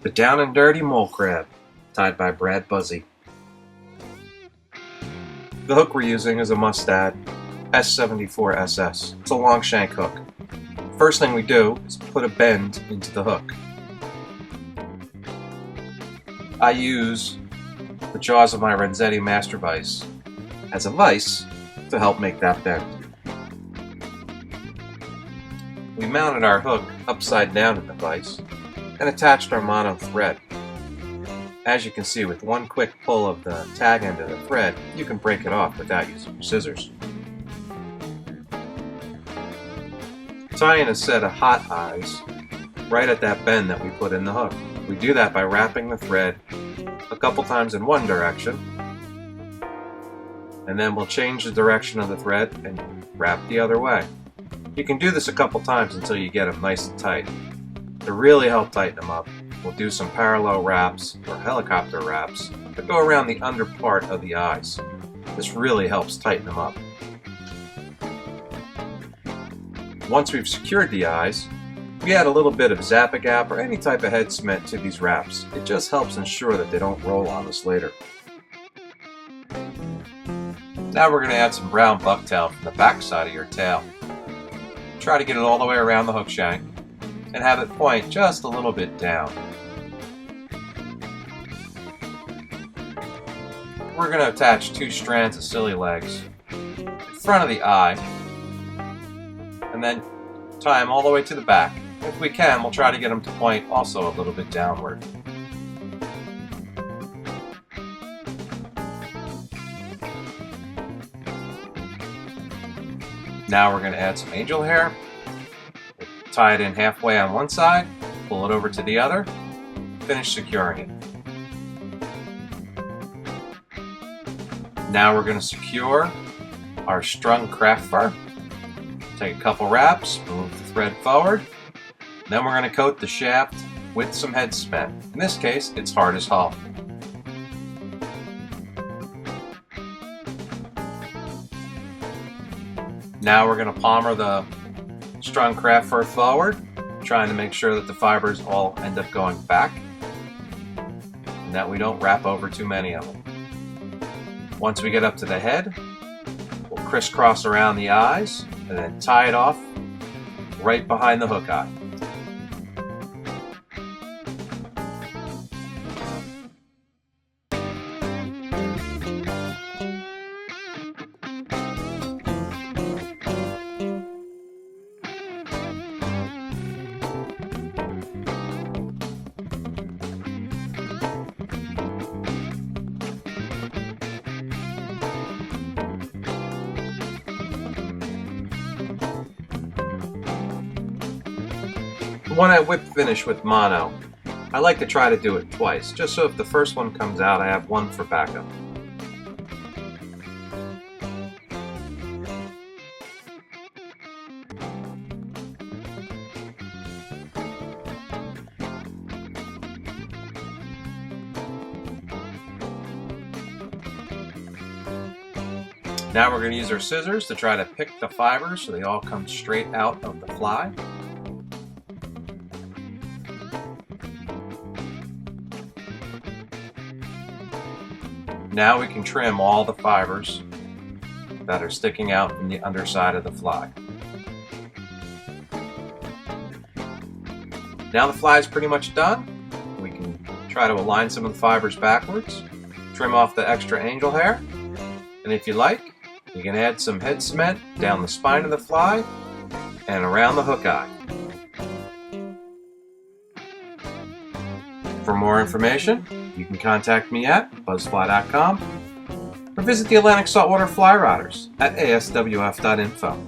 The Down and Dirty Mole Crab, tied by Buzzi. The hook we're using is a Mustad S74SS. It's a long shank hook. First thing we do is put a bend into the hook. I use the jaws of my Renzetti Master Vise as a vise to help make that bend. We mounted our hook upside down in the vise and attached our mono thread. As you can see, with one quick pull of the tag end of the thread, you can break it off without using your scissors. Tie in a set of hot eyes right at that bend that we put in the hook. We do that by wrapping the thread a couple times in one direction, and then we'll change the direction of the thread and wrap the other way. You can do this a couple times until you get them nice and tight. To really help tighten them up, we'll do some parallel wraps or helicopter wraps that go around the under part of the eyes. This really helps tighten them up. Once we've secured the eyes, we add a little bit of Zap-A-Gap or any type of head cement to these wraps. It just helps ensure that they don't roll on us later. Now we're going to add some brown bucktail from the back side of your tail. Try to get it all the way around the hook shank and have it point just a little bit down. We're going to attach two strands of silly legs in front of the eye and then tie them all the way to the back. If we can, we'll try to get them to point also a little bit downward. Now we're going to add some angel hair. Tie it in halfway on one side, pull it over to the other, finish securing it. Now we're going to secure our strung craft fur. Take a couple wraps, move the thread forward, then we're going to coat the shaft with some head cement. In this case, it's hard as hull. Now we're going to palmer the strung craft fur forward, trying to make sure that the fibers all end up going back and that we don't wrap over too many of them. Once we get up to the head, we'll crisscross around the eyes and then tie it off right behind the hook eye. When I whip finish with mono, I like to try to do it twice, just so if the first one comes out, I have one for backup. Now we're going to use our scissors to try to pick the fibers so they all come straight out of the fly. Now we can trim all the fibers that are sticking out from the underside of the fly. Now the fly is pretty much done. We can try to align some of the fibers backwards, trim off the extra angel hair, and if you like, you can add some head cement down the spine of the fly and around the hook eye. For more information, you can contact me at BuzFly.com or visit the Atlantic Saltwater Fly Rodders at aswf.info.